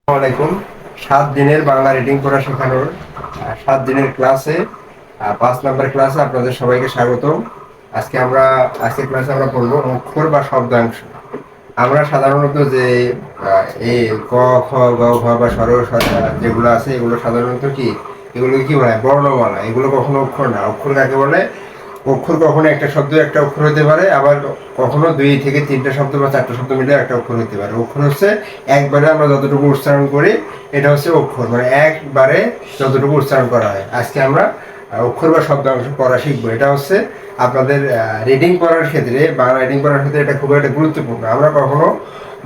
আসসালামাইকুম। 7 দিনের বাংলা রিডিং পড়া শেখানোর 7 দিনের ক্লাসে 5 নম্বর ক্লাসে আপনাদের সবাইকে স্বাগতম। আজকের ক্লাসে আমরা পড়বো অক্ষর বা শব্দাংশ। আমরা সাধারণত যে এই ক খ গ ঘ বা যেগুলো আছে এগুলো সাধারণত এগুলোকে কি বলে? বর্ণমালা। এগুলো কখনো অক্ষর না। অক্ষর কাকে বলে? অক্ষর কখনো একটা শব্দ একটা অক্ষর হতে পারে, আবার কখনো 2 থেকে 3টা শব্দ বা 4টা শব্দ মিলে একটা অক্ষর হতে পারে। অক্ষর হচ্ছে একবারে আমরা যতটুকু উচ্চারণ করি এটা হচ্ছে অক্ষর, মানে একবারে যতটুকু উচ্চারণ করা হয়। আজকে আমরা অক্ষর বা শব্দাংশ পড়া শিখবো। এটা হচ্ছে আপনাদের রিডিং পড়ার ক্ষেত্রে, বাংলা রিডিং পড়ার ক্ষেত্রে এটা খুব একটা গুরুত্বপূর্ণ। আমরা কখনো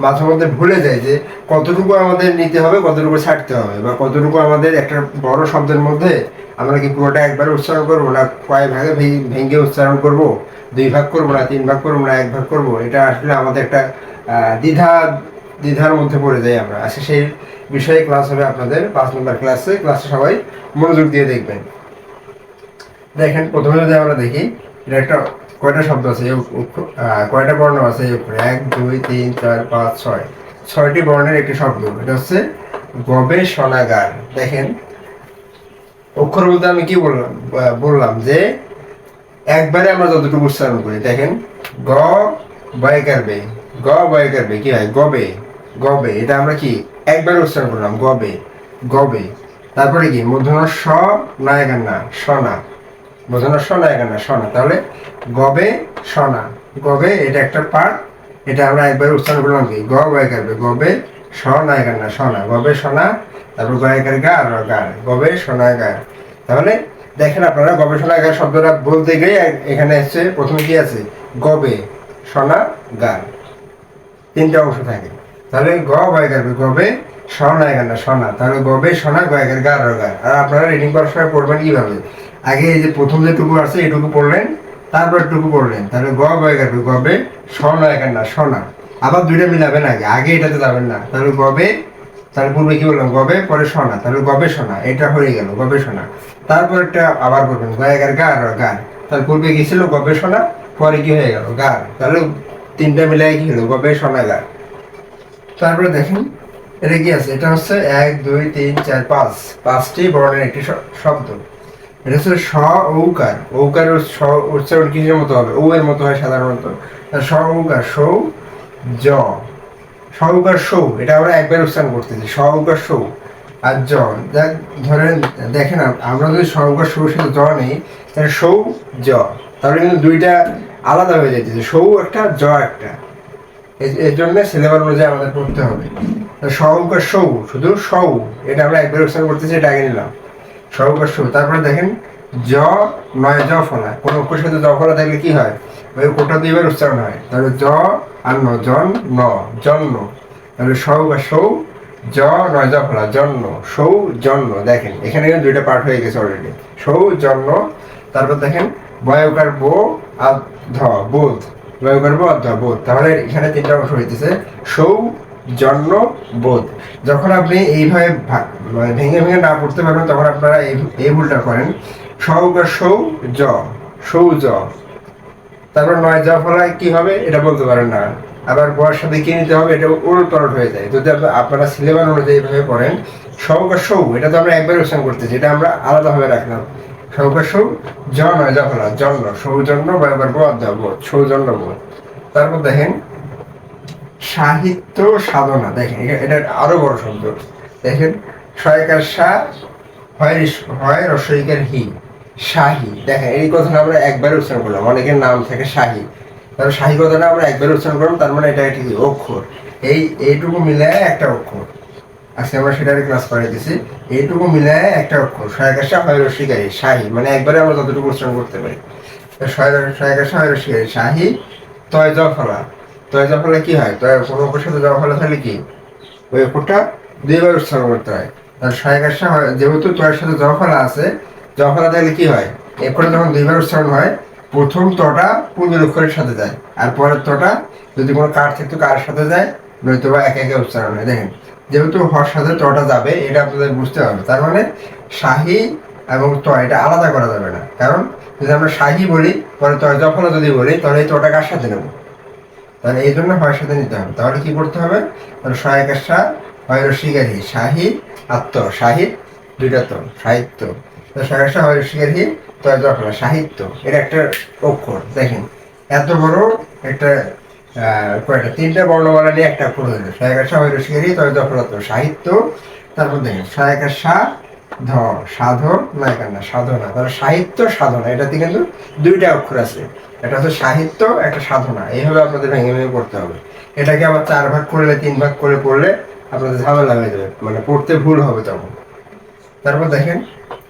মাঝে মধ্যে ভুলে যাই যে কতটুকু আমাদের নিতে হবে, কতটুকু ছাড়তে হবে, বা কতটুকু আমাদের একটা বড় শব্দের মধ্যে আমরা কি পুরোটা একবারে উচ্চারণ করবো, না কয় ভাগে ভেঙে উচ্চারণ করব, 2 ভাগ করবো, না 3 ভাগ করবো, না 1 ভাগ করবো। এটা আসলে আমাদের একটা দ্বিধার মধ্যে পড়ে যাই আমরা। আজকে সেই বিষয়ে ক্লাস হবে আপনাদের 5 নম্বর ক্লাসে সবাই মনোযোগ দিয়ে দেখবেন। দেখেন, প্রথমে যদি আমরা দেখি এটা একটা কয়টা শব্দ আছে, কয়টা বর্ণ আছে এই উপরে? 1 2 3 4 5 6, 6টি বর্ণের একটি শব্দ। এটা হচ্ছে গবেষণাগার। দেখেন, অক্ষর বলতে আমি কি বললাম যে একবারে আমরা যতটুকু উচ্চারণ করি। দেখেন, গ বয়কার বে, গ বয়কার বে কি হয়? গবে, গবে। এটা আমরা কি একবারে উচ্চারণ করলাম, গবে, গবে। তারপরে কি মূর্ধন্য স নায়কার না, সনা, মূর্ধন্য স নায়কার না, সনা। তাহলে গবে সনা, গবে এটা একটা পার্ট, এটা আমরা একবারে উচ্চারণ করলাম কি? গ বয়কার বে, গবে স নায়কার না, সনা, গবে সনা। তারপর গয়কার গা আর গার, গবে শোনাগার। তাহলে দেখেন আপনারা, গবেষণাগার শব্দটা বলতে গিয়ে এখানে এসছে প্রথমে কি আছে? গবে শোনা গার, 3টা অংশ থাকে। তাহলে গ বয়কার গবে শোনাগার না, শোনা। তাহলে গবে শোনা গয়কার গার আর গার। আর আপনারা রিডিং করার সময় পড়বেন কিভাবে? আগে এই যে প্রথম যেটুকু আছে এটুকু পড়লেন, তারপর এটুকু পড়লেন। তাহলে গ বয়কার গবে শোনাগার না, শোনা। আবার 2টা মিলাবেন, আগে আগে এটাতে যাবেন না। তাহলে গবে, তার পূর্বে কি বললাম? গবে, পরে শোনা। তাহলে গবেষণা, এটা হয়ে গেল গবেষণা। তারপর একটা আবার বলবেন গয়াগার গার গার। তার পূর্বে কি ছিল? গবেষণা, পরে কি হয়ে গেল? গার। তাহলে 3টা মিলাই কি হলো? গবেষণা গার। তারপরে দেখেন এটা কি আছে? এটা হচ্ছে 1 2 3 4 5, 5টি বর্ণের একটি শব্দ। এটা হচ্ছে স ঔকার। ঔকারের উচ্চারণ কিসের মতো হবে? ও এর মতো হয় সাধারণত। স ঔকার, সৌ জ, সৌকার সৌ, এটা আমরা একবার উচ্চারণ করতেছি, সৌকার সৌ। আর জ, ধরেন দেখেন, আমরা যদি সৌকার সৌ সাথে জ নেই, তাহলে সৌ জ, তাহলে কিন্তু 2টা আলাদা হয়ে যাইতেছে, সৌ একটা জ একটা। এর জন্য সিলেবাস অনুযায়ী আমাদের পড়তে হবে। সৌকার সৌ, শুধু সৌ, এটা আমরা একবার উচ্চারণ করতেছি, এটা আগে নিলাম, সৌকার সৌ। তারপরে দেখেন জ নয় জ ফলা, কোন অক্ষরের সাথে জ ফলা থাকলে কি হয়? ওই কোটা 2বার উচ্চারণ হয়। তাহলে জ আর ন, জন ন, জন্ম। তাহলে সৌ বা সৌ, জ নয় জ ফলা, জন্ম, সৌ জন্ম। দেখেন এখানে কিন্তু 2টা পার্ট হয়ে গেছে অলরেডি, সৌ জন্ম। তারপর দেখেন বয়কার বো আর ধ, বোধ, বয়কার বো আর ধ, বোধ। তাহলে এখানে 3টা অংশ হইতেছে, সৌ জন্ম বোধ। যখন আপনি এইভাবে ভেঙে ভেঙে না পড়তে পারবেন, তখন আপনারা এই ভুলটা করেন। সৌকার সৌ জ, সৌ জ। তারপর নয় জ ফলায় কি হবে এটা বলতে পারেন না। আবার বয়ের সাথে কি নিতে হবে, এটা উলট পালট হয়ে যায়। যদি আপনারা সিলেবাস অনুযায়ী এইভাবে পড়েন, সৌকার সৌ, এটা তো আমরা একবার উচ্চারণ করতেছি, এটা আমরা আলাদাভাবে রাখলাম। সৌকার সৌ জ নয় জ ফলা, জন্ম, সৌজন্য বয়বার বোধ, সৌজন্য বোধ। তারপর দেখেন সাহিত্য সাধনা। দেখেন এটা আরো বড় শব্দ। দেখেন সয়কার সা, হয় রসইকার হি, শাহী। দেখেন এই কথাটা আমরা একবারে উচ্চারণ করলাম, অনেকের নাম থাকে শাহী। তাহলে শাহী কথাটা আমরা একবারে উচ্চারণ করলাম, তার মানে এটা একটি অক্ষর। এইটুকু মিলায় একটা অক্ষর। আজকে আমরা সেটারই ক্লাস করাইতেছি। এইটুকু মিলায় একটা অক্ষর, সয়কার সা হয় রসইকার হি, শাহী, মানে একবারে আমরা যতটুকু উচ্চারণ করতে পারি। সয়কার সা হয় রসইকার হি, শাহী। তয় জ ফলা, তয় জ ফলা কি হয়? তয় কোনো অক্ষরের সাথে জ ফলা থাকলে কি ওই অক্ষরটা 2বার উচ্চারণ করতে হয়। তার সহায়কার হয়, যেহেতু তয়ের সাথে জ ফলা আছে, জ ফলা থাকলে কি হয়? এরপরে যখন 2বার উচ্চারণ হয়, প্রথম তটা পূর্বের অক্ষরের সাথে যায়, আর পরের তটা যদি কোনো কার থাকতো কার সাথে যায়, নয়তো বা একে একে উচ্চারণ হয়। দেখেন যেহেতু হর সাথে তটা যাবে, এটা আপনাদের বুঝতে হবে। তার মানে শাহী এবং ত এটা আলাদা করা যাবে না। কারণ যদি আমরা শাহী বলি, পরে তয় জ ফলা যদি বলি, তাহলে এই তটা কার সাথে নেব? তাহলে এই জন্য হয়ের সাথে নিতে হবে। তাহলে কি করতে হবে? তাহলে সহায়কার সা হয় রসিকের হি, শাহী আত্ম, সাহিত্য দুইটা তো, সাহিত্য। তো সরসা হয় রসিকের হি, তয় জফলা সাহিত্য। এটা একটা অক্ষর দেখেন, এত বড় একটা কয়টা তিনটা বর্ণমালা নিয়ে একটা অক্ষর হইল। সহায়কার হয় রসিকের হি, তয় জফলা তো সাহিত্য। তারপর দেখেন সহায়কার সা ধ, সাধন নায়িকার না, সাধনা। তাহলে সাহিত্য সাধনা, এটাতে কিন্তু দুইটা অক্ষর আছে, এটা হচ্ছে সাহিত্য, একটা সাধনা। এইভাবে আপনাদের ভেঙে ভেঙে পড়তে হবে। এটাকে আবার 4 ভাগ করলে 3 ভাগ করে পড়লে আপনাদের ঝামেলা হয়ে যাবে, মানে পড়তে ভুল হবে তখন। তারপর দেখেন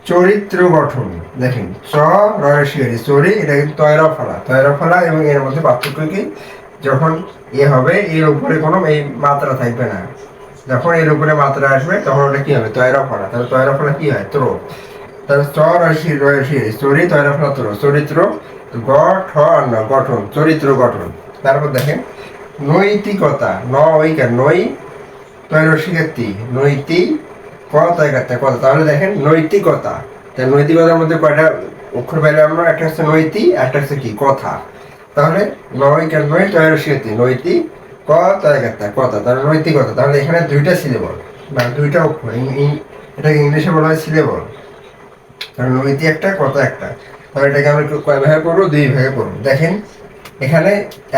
চরিত্র গঠন, দেখেন চ রসিয়ারি চরি, এটা কিন্তু তয়রফলা, তয়রফলা এবং এর মধ্যে পার্থক্য কি, যখন এ হবে এর উপরে কোনো এই মাত্রা থাকবে না, যখন এর উপরে মাত্রা আসবে তখন ওটা কি হবে, তয়রফলা। তাহলে তয়রফলা কি হয়, ত্র। তাহলে চ রসিয়ারি চরি তয়রফলা ত্র, চরিত্র গ ঠ ন, গঠন, চরিত্র গঠন। তারপর দেখেন নৈতিকতা, ন ঐকার নৈ, তৈরসিকাতি নৈতিক, কথা। তাহলে দেখেন নৈতিকতা, নৈতিকতার মধ্যে কয়টা অক্ষর পাইলে আমরা, একটা হচ্ছে নৈতিক, একটা হচ্ছে কি কথা। তাহলে নৈকার নৈ তৈরসিকাতি নৈতিক, কথা, তাহলে নৈতিকতা। তাহলে এখানে দুইটা সিলেবল, মানে দুইটা অক্ষর, এটাকে ইংলিশে বলা হয় সিলেবল। কারণ নৈতিক একটা, কথা একটা। তাহলে এটাকে আমরা কয় ভাগে করবো, 2 ভাগে করবো। দেখেন এখানে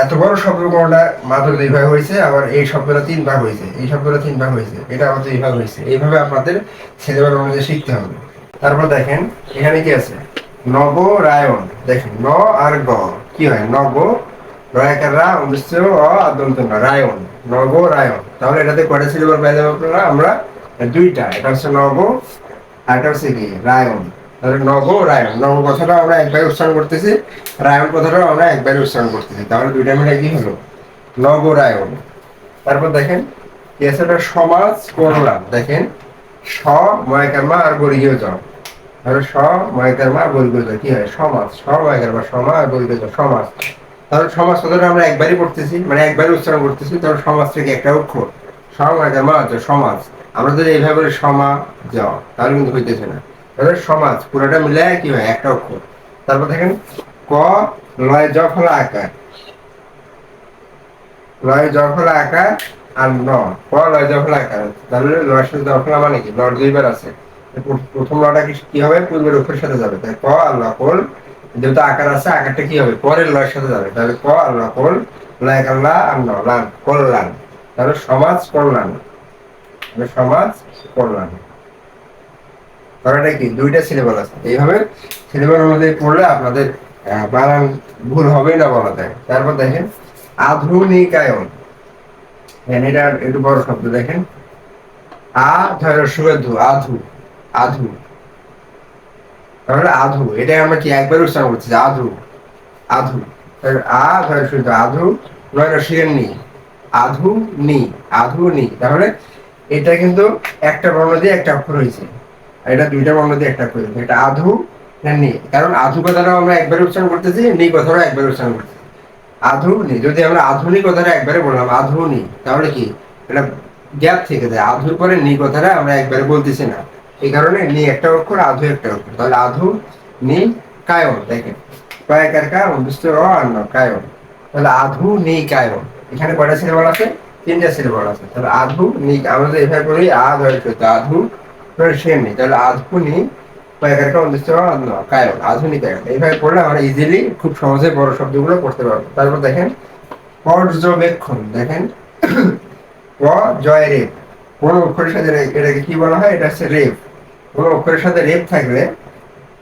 এত বড় শব্দ কোনটা মাত্র 2 ভাগ হয়েছে, আবার এই শব্দটা 3 ভাগ হয়েছে, এই শব্দটা 3 ভাগ হয়েছে, এটা আবার 2 ভাগ হয়েছে। এইভাবে আপনাদের সিলেবাস অনুযায়ী শিখতে হবে। তারপর দেখেন এখানে কি আছে, নবরায়ণ। দেখেন ন আর গ কি হয়, নব রয়াকার রা অবশ্য অ আদন্ত না, রায়ণ, নবরায়ণ। তাহলে এটাতে কয়টা সিলেবাস পাই যাবো আপনারা, আমরা দুইটা, এটা হচ্ছে নব আর এটা হচ্ছে কি রায়ণ। তাহলে নব রায়ণ, নব কথাটা আমরা একবার উচ্চারণ করতেছি, রায়ণ কথাটাও আমরা একবার উচ্চারণ করতেছি, তাহলে দুইটা মিলে কি হলো, নবরায়ণ। তারপর দেখেন কি আছে, সমাজ কল্যাণ। দেখেন স ময়কারমা আর বর্গীয় জ, তাহলে স ময়কারমা আর বর্গীয় জ কি হয়, সমাজ, স ময়কারমা সমা আর বর্গীয় জ, সমাজ। তাহলে সমাজ কথাটা আমরা একবারই পড়তেছি, মানে একবারই উচ্চারণ করতেছি, তাহলে সমাজ থেকে একটা অক্ষর, স ময়কারমা সমাজ। আমরা যদি এইভাবে বলি সমাজ, তাহলে কিন্তু হইতেছে না। তাহলে সমাজ পুরোটা মিলে কি হয়, একটা অক্ষর। তারপর দেখেন ক লয় জ ফলা আকার, লয় জ ফলা আকার আর ন, ক লয় জ ফলা আকার। তাহলে লয়ের সাথে জ ফলা মানে কি, লর 2 বার আছে, প্রথম লটা কি হবে, পূর্বের অক্ষরের সাথে যাবে। তাই ক আর লকল, যেহেতু আকার আছে, আকারটা কি হবে, পরের লয়ের সাথে যাবে। তাহলে ক আর লকল, লয় কাল্লা আর ন, লান কল্যাণ। তাহলে সমাজ কল্যাণ, সমাজ কল্যাণ। কি দুইটা সিলেবাস আছে, এইভাবে সিলেবাসের মধ্যে পড়লে আপনাদের বানান ভুল হবে না বলা যায়। তারপর দেখেন আধুনিকায়ন, এটা একটু বড় শব্দ। দেখেন আ ধৈর্য সুগন্ধু, আধু, আধু। তাহলে আধু, এটা আমরা কি একবার উচ্চারণ করছি, আধু, আধু। আ ধৈর্য সুগন্ধু, আধু নয় রসিকের নি, আধু নি, আধু নি। তাহলে এটা কিন্তু একটা বর্ণ দিয়ে একটা অক্ষর হয়েছে, এটা দুইটা বর্ণ দিয়ে একটা অক্ষর, এটা আধু নি। কারণ আধু কথাটাও আমরা একবারে উচ্চারণ করতেছি, নি কথাটাও একবারে উচ্চারণ করতেছি, আধুনি। যদি আমরা আধুনিক কথাটা একবারে বললাম আধুনি, তাহলে কি এটা গ্যাপ থেকে যায়, আধুর পরে নি কথাটা আমরা একবারে বলতেছি না, এই কারণে নি একটা অক্ষর, আধু একটা অক্ষর। তাহলে আধু নি কায়ন। দেখেন কয়েকার কা অবস্থ র আর ন, কায়ন। তাহলে আধু নি কায়ন, এখানে কয়টা সিলেবাস আছে, 3টা সিলেবাস আছে। তাহলে আধু নি, আমরা এভাবে বলি আ ধরে আধু সে নি, তাহলে আধু নি আধুনিকায়ন। এইভাবে পড়লে আমরা ইজিলি খুব সহজে বড় শব্দগুলো পড়তে পারবো। তারপর দেখেন পর্যবেক্ষণ। দেখেন প জয় রেপ, কোন অক্ষরের সাথে এটাকে কি বলা হয়, এটা হচ্ছে রেপ। কোন অক্ষরের সাথে রেপ থাকলে,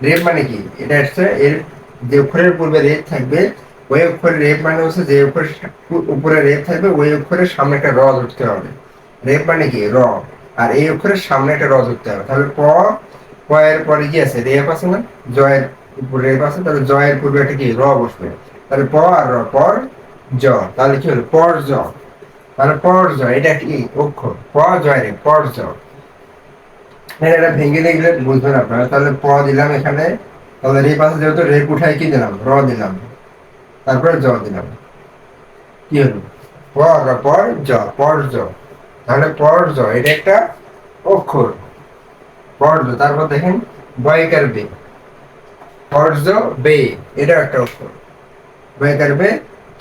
রেপ মানে কি, এটা হচ্ছে এর যে অক্ষরের পূর্বে রেপ থাকবে, ওই অক্ষরের রেপ মানে হচ্ছে যে অক্ষরের উপরে রেপ থাকবে ওই অক্ষরের সামনে একটা র ধরতে হবে। রেপ মানে কি, র, আর এই অক্ষরের সামনে একটা র ধরতে হবে। তাহলে প, পয়ের পরে কি আছে, রেপ আছে না, জয়ের উপরে রেপ আছে, তাহলে জয়ের পূর্বে একটা কি র বসবে। তাহলে প আর র, পর জ, তাহলে কি হলো পর জ। তাহলে পর জ, এটা কি অক্ষর, প জয় রে, পর জ। এটা ভেঙে দেখলে বুঝবেন আপনারা। তাহলে প দিলাম এখানে, তাহলে রেপ আছে যেহেতু রেপ উঠাই কি দিলাম, র দিলাম, তারপরে জ দিলাম, কি হলো পর, পর জ, পর জ। তাহলে পর জ এটা একটা অক্ষর, পর জ। তারপর দেখেন বয়কার বে, পর্য বে, এটা একটা অক্ষর, বয়কার বে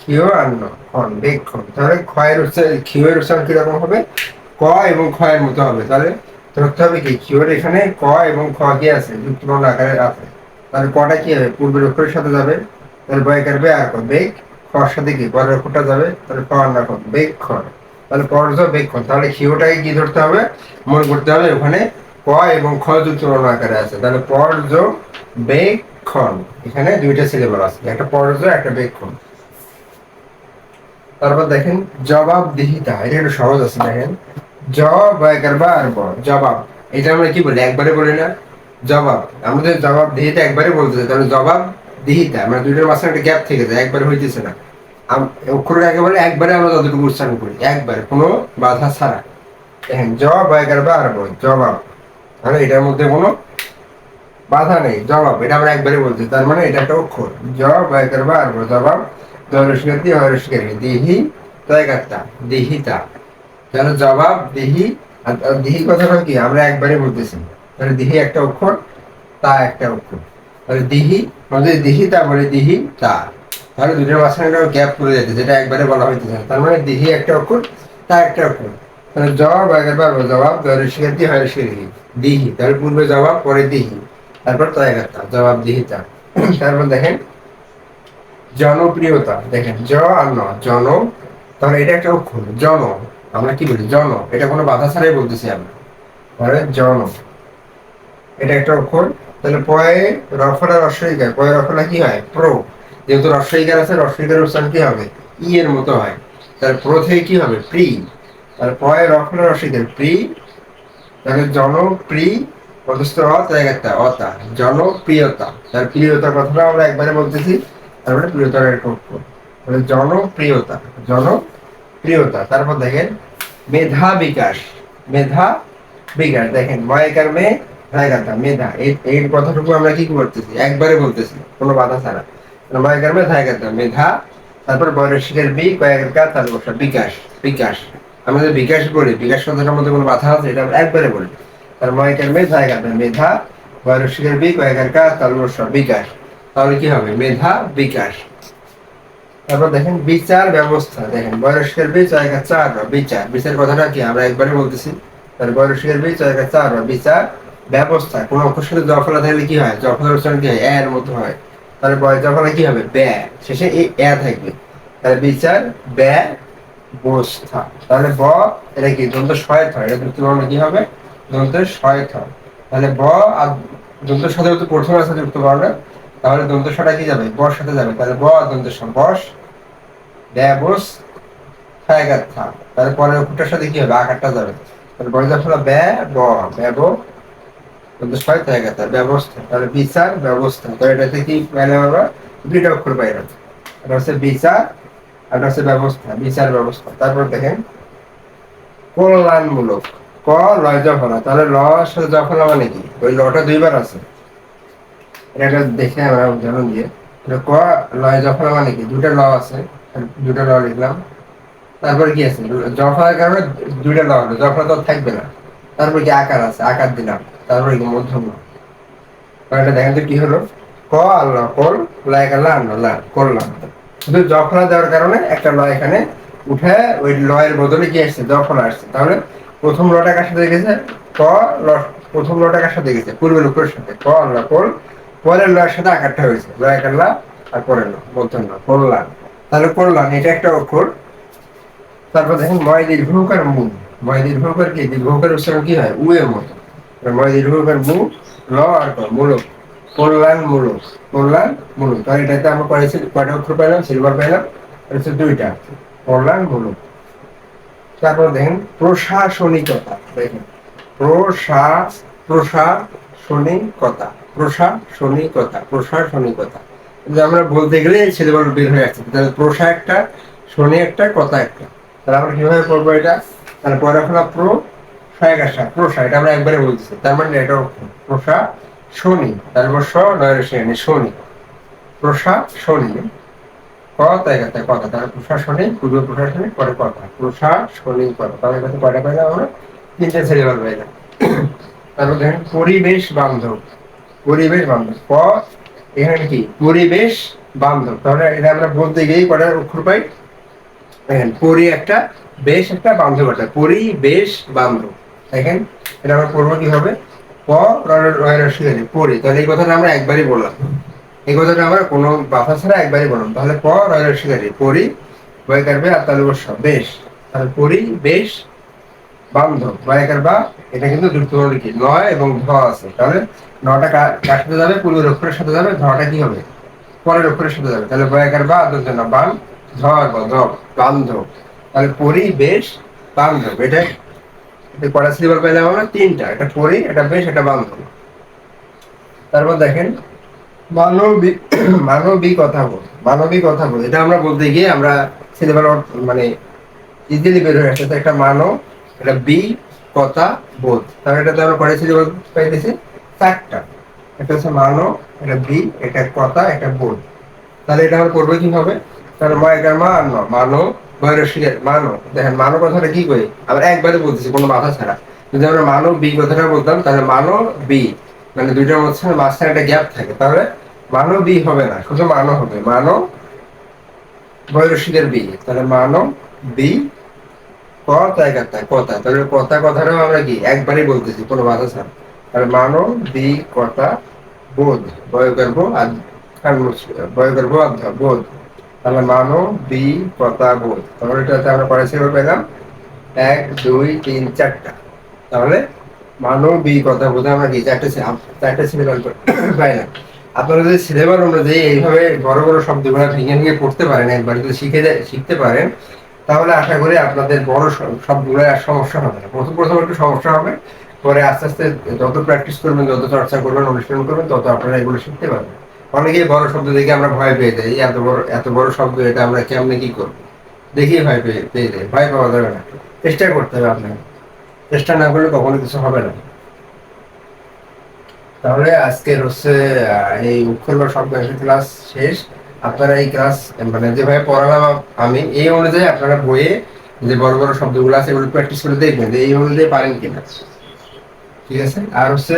ক্ষীয় আর ন, খন, বেক্ষণ। তাহলে ক্ষয়ের উচ্চারণ, ক্ষীয়ের উচ্চারণ কিরকম হবে, ক এবং খ এর মতো হবে, তাহলে ধরতে হবে কি কিওর এখানে ক এবং খ কি আছে, যুক্তবর্ণ আকারে আছে। তাহলে কটা কি হবে, পূর্বের অক্ষরের সাথে যাবে, তাহলে বয় কাটবে আর বেগ, খর সাথে কি পরের অক্ষরটা যাবে, তাহলে খ আর না খ বেগ খর, তাহলে পর্য বেগ খ। তাহলে কিওটাকে কি ধরতে হবে, মনে করতে হবে ওখানে ক এবং খ যুক্তবর্ণ আকারে আছে, তাহলে পর্য বেগ খন, এখানে দুইটা সিলেবল আছে, একটা পর্য একটা বেগ খন। তারপর দেখেন জবাবদিহিতা, এটা একটু সহজ আছে, দেখেন জ বয় কারবা আর ব জবাব, এটা আমরা কি বলি একবারে বলি না, জবাব, আমাদের জবাবদিহিতা একবারে বলতেছে, তাহলে জবাবদিহিতা আমরা দুইটার মাঝখানে একটা গ্যাপ থেকে যায়, একবারে হইতেছে না, অক্ষর একেবারে একবারে আমরা যতটুকু উচ্চারণ করি একবারে কোনো বাধা ছাড়া। দেখেন জ বয় কারবা আর ব জবাব, তাহলে এটার মধ্যে কোনো বাধা নেই, জবাব এটা আমরা একবারে বলছি, তার মানে এটা একটা অক্ষর জ বয় কারবা আর ব জবাব, দরস্কাতি হরস্কারি দিহি তয়গাত্তা দিহিতা, তাহলে জবাব দিহি, আর দিহি কথাটা কি আমরা একবারে বলতেছি, তাহলে দিহি একটা অক্ষর, তা একটা অক্ষর, তাহলে দিহি আমাদের দিহি তা বলে দিহি তা, তাহলে দুটোর মাঝখানে একটা গ্যাপ পড়ে যেতে, যেটা একবারে বলা হইতেছে, তার মানে দিহি একটা অক্ষর, তা একটা অক্ষর, তাহলে জবাব আগে পারবো জবাব দরস্কাতি হরস্কারি দিহি, তাহলে পূর্বে জবাব পরে দিহি, তারপর তয়গাত্তা জবাব দিহিতা। তারপর দেখেন জনপ্রিয়তা, দেখেন জ আর ন জন, তাহলে এটা একটা অক্ষর জন, আমরা কি বলি জন, এটা কোনো বাধা ছাড়াই বলতেছি আমরা, তাহলে জন এটা একটা অক্ষর, তাহলে পয়ে রফলা রস্বইকার, পয়ে রফলা কি হয় প্রো, যেহেতু রস্বইকার আছে রস্বইকার উচ্চারণ কি হবে ই এর মতো হয়, তাহলে প্রো থেকে কি হবে প্রি, তাহলে পয়ে রফলা রস্বইকার প্রি, তাহলে জনপ্রি পদস্থ একটা অতা জনপ্রিয়তা, তার প্রিয়তার কথাটা আমরা একবারে বলতেছি, তারপরে প্রিয়তার একটা অক্ষর, তাহলে জনপ্রিয়তা জনপ্রিয়তা। তারপর দেখেন মেধা বিকাশ, মেধা বিকাশ, দেখেন ময়কার মে জায়গাটা মেধা, এই কথাটুকু আমরা কি করতেছি একবারে বলতেছি কোনো বাধা ছাড়া, ময়কার মে জায়গাটা মেধা, তারপর বয়সিকের বি কয়েকের কাজ, তারপর বিকাশ বিকাশ, আমরা যে বিকাশ বলি বিকাশ কথাটার মধ্যে কোনো বাধা আছে, এটা আমরা একবারে বলি, তার ময়কার মে জায়গাটা মেধা, বয়সিকের বি কয়েকের কাজ, তারপর বিকাশ, তাহলে কি হবে মেধা বিকাশ। তারপর দেখেন বিচার ব্যবস্থা, দেখেন বয়স্কের বীজ জায়গা চার বিচার, বিচার কথাটা কি আমরা একবারে বলতেছি, তাহলে বয়স্কের বীজ জায়গা চার বিচার ব্যবস্থা, কোন অক্ষর সাথে জফলা থাকলে কি হয়, জফলার উচ্চারণ কি হয় এর মতো হয়, তাহলে বয় জফলা কি হবে ব্যয়, শেষে এই এ থাকবে, তাহলে বিচার ব্যবস্থা, তাহলে ব এটা কি দন্ত সহায়ক হয়, এটা যুক্তবর্ণ কি হবে দন্ত সহায়ক হয়, তাহলে ব আর দন্তের সাথে যদি প্রথম আছে যুক্তবর্ণ, তাহলে দন্ত সটা কি যাবে বর সাথে যাবে, তাহলে ব দন্ত বস ব্যবস থাকা, তাহলে পরের অক্ষরটার সাথে কি হবে আকারটা যাবে, তাহলে বড় যখন ব্যব দন্ত ছয় থাকা, তার ব্যবস্থা, তাহলে বিচার ব্যবস্থা, তো এটাতে কি পাইলাম আমরা দুইটা অক্ষর পাইলাম, এটা হচ্ছে বিচার আর এটা হচ্ছে ব্যবস্থা, বিচার ব্যবস্থা। তারপর দেখেন কল্যাণমূলক, ক লয় জফলা, তাহলে ল সাথে জফলা মানে কি, ওই লটা দুইবার আছে, এটা দেখে আমরা উদাহরণ দিয়ে, ক লয় জফলা মানে কি দুটা ল আছে, দুটা ল লিখলাম, তারপরে কি আছে জফলার কারণে দুইটা ল হলো, জফলা তো থাকবে না, তারপরে কি আকার আছে আকার দিলাম, তারপরে কি মধ্যম, এটা দেখেন তো কি হলো ক আল্লাহ কল লাইক আল্লাহ আল্লাহ করলাম, শুধু জফলা দেওয়ার কারণে একটা ল এখানে উঠে ওই লয়ের বদলে কি আসছে জফলা আসছে, তাহলে প্রথম লটা কার সাথে গেছে ক ল, প্রথম লটা কার সাথে গেছে পূর্বের লোকের সাথে ক আল্লাহ কল, পরের লয়ের সাথে আকারটা হয়েছে লয় আল্লাহ, আর পরের ল মধ্যম ল করলাম, তাহলে করলাম এটা একটা অক্ষর। তারপর দেখেন ময় দীর্ঘকার মু, ময় দীর্ঘকার কি দীর্ঘকার উচ্চারণ কি হয় উ এর মতো, ময় দীর্ঘকার মু ল আর ক মূলক, কল্যাণ মূলক, কল্যাণ মূলক, তাহলে এটাতে আমরা কয়েছি কয়টা অক্ষর পাইলাম সিলভার পাইলাম, হচ্ছে দুইটা কল্যাণ মূলক। তারপর দেখেন প্রশাসনিকতা, দেখেন প্রশাসনিকতা প্রশাসনিকতা প্রশাসনিকতা, আমরা বলতে গেলে সিলেবাস বের হয়ে আসছে, তাহলে প্রশা একটা শনি একটা কথা একটা, তাহলে আমরা কিভাবে পড়বো এটা, তাহলে পরে এখন প্রো সহায়ক আসা প্রসা, এটা আমরা একবারে বলতেছি, তার মানে এটা প্রসা শনি, তারপর স নয়ের শ্রেণী শনি প্রসা শনি কথা কথা কথা, তাহলে প্রশাসনে পূর্ব প্রশাসনিক পরে কথা প্রশাসনিক কথা, তাহলে কাছে কয়টা পাইলাম আমরা তিনটা সিলেবাস পাইলাম। তারপর দেখেন পরিবেশ বান্ধব, পরিবেশ বান্ধব ক এখানে কি পরিবেশ বান্ধব, তাহলে এটা আমরা বলতে গিয়েই কয়টা অক্ষর পাই দেখেন পরি একটা, বেশ একটা, বান্ধব একটা, পরি বেশ বান্ধব। দেখেন এটা আমরা পড়বো কিভাবে, প রসিকারি পরি, তাহলে এই কথাটা আমরা একবারই বললাম, এই কথাটা আমরা কোনো বাধা ছাড়া একবারই বললাম। তাহলে প রসিকারি পরি বয় কারবে আর তাহলে বর্ষ বেশ, তাহলে পরি বেশ বান্ধব বয়াকার বা, এটা কিন্তু দ্রুতবর্ণ কি নয় এবং ধ আছে, তাহলে নটা কার সাথে যাবে, পূর্বের অক্ষরের সাথে যাবে, ধটা কি হবে পরের অক্ষরের সাথে যাবে, তাহলে বয়াকার বা আদর না বান ধর বান্ধব, তাহলে পরিবেশ বান্ধব। এটা কটা সিলেবাল পাইলাম আমরা, তিনটা, এটা পরি, এটা বেশ, এটা বান্ধব। তারপর দেখেন মানবিক, মানবিকতা বোধ, মানবিকতা বোধ, এটা আমরা বলতে গিয়ে আমরা সিলেবাল মানে ইজিলি বের হয়ে আসছে, একটা মানব, এটা বি কথা বোধ, তাহলে এটাতে আমরা কটা সিলেবাল পাইতেছি, চারটা, এটা হচ্ছে মানব, এটা বি, এটা কথা, এটা বোধ। তাহলে এটা আমরা করবো কিভাবে, তাহলে ময়কার মান মানো বৈরসিকের মানো, দেখেন মানো কথাটা কি কই আমরা একবারে বলতেছি কোনো মাথা ছাড়া, যদি আমরা মানো বি কথাটা বলতাম তাহলে মানো বি, মানে দুইটার মাঝখানে একটা গ্যাপ থাকে, তাহলে মানো বি হবে না, শুধু মানো হবে, মানো বৈরসিকের বি, তাহলে মানো বি কথা, তাহলে কথাটাও আমরা কি একবারই বলতেছি কোনো মাথা ছাড়া, তাহলে মানো বি কথা বোধ, বয় করবো আর বয় করবো বোধ, তাহলে মানো বি কথা বোধ, তাহলে এটাতে আমরা কয়টা সিলেবাস পেলাম, 1 2 3 4টা, তাহলে মানো বি কথা বোধ আমরা কি চারটে সিলেবাস পাইলাম। আপনারা যদি সিলেবাস অনুযায়ী এইভাবে বড় বড় শব্দগুলো ভেঙে ভেঙে পড়তে পারেন, একবার যদি শিখতে পারেন, তাহলে আশা করি আপনাদের বড় সবগুলো আর সমস্যা হবে না। প্রথম প্রথম একটু সমস্যা হবে, পরে আস্তে আস্তে যত প্র্যাকটিস করবেন, যত চর্চা করবেন, অনুশীলন করবেন, তত আপনারা এগুলো শিখতে পারবেন। অনেকেই বড় শব্দ দেখে আমরা ভয় পেয়ে যাই, এত বড় শব্দ, এটা আমরা কেমনে কি করবো, দেখিয়ে ভয় পেয়ে যাই, ভয় পাওয়া যাবে না, চেষ্টা করতে হবে আপনাকে, চেষ্টা না করলে কখনো কিছু হবে না। তাহলে আজকের হচ্ছে এই অক্ষর বা শব্দ ক্লাস শেষ। আপনারা এই ক্লাস মানে যেভাবে পড়ালাম আমি, এই অনুযায়ী আপনারা বইয়ে যে বড় বড় শব্দগুলো আছে এগুলো প্র্যাকটিস করে দেখবেন যে এই অনুযায়ী পারেন কিনা, ঠিক আছে। আর হচ্ছে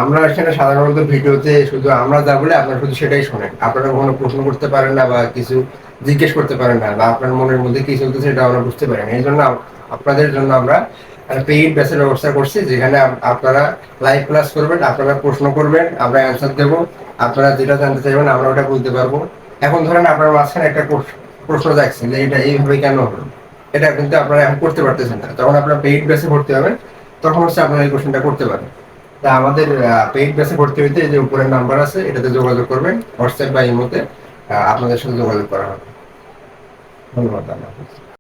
আমরা এখানে সাধারণত ভিডিওতে শুধু আমরা যা বলে আপনারা শুধু সেটাই শোনেন, আপনারা কোনো প্রশ্ন করতে পারেন না বা কিছু জিজ্ঞেস করতে পারেন না, বা আপনার মনের মধ্যে কি চলতেছে এটা আমরা বুঝতে পারি না। এই জন্য আপনাদের জন্য আমরা পেইড ব্যাচের ব্যবস্থা করছি, যেখানে আপনারা লাইভ ক্লাস করবেন, আপনারা প্রশ্ন করবেন, আমরা অ্যান্সার দেবো, আপনারা যেটা জানতে চাইবেন আমরা ওটা বলতে পারবো। এখন ধরেন আপনার মাঝখানে একটা প্রশ্ন দেখছেন যে এটা এইভাবে কেন হলো, এটা কিন্তু আপনারা এখন করতে পারতেছেন না, তখন আপনারা পেইড ব্যাচে ভর্তি হবেন, তখন হচ্ছে আপনারা এই কোশ্চেনটা করতে পারেন। তা আমাদের পেইড ব্যাচে ভর্তি হইতে যে উপরের নাম্বার আছে এটাতে যোগাযোগ করবেন, হোয়াটসঅ্যাপ বা ইমোতে আপনাদের সাথে যোগাযোগ করা হবে। ধন্যবাদ।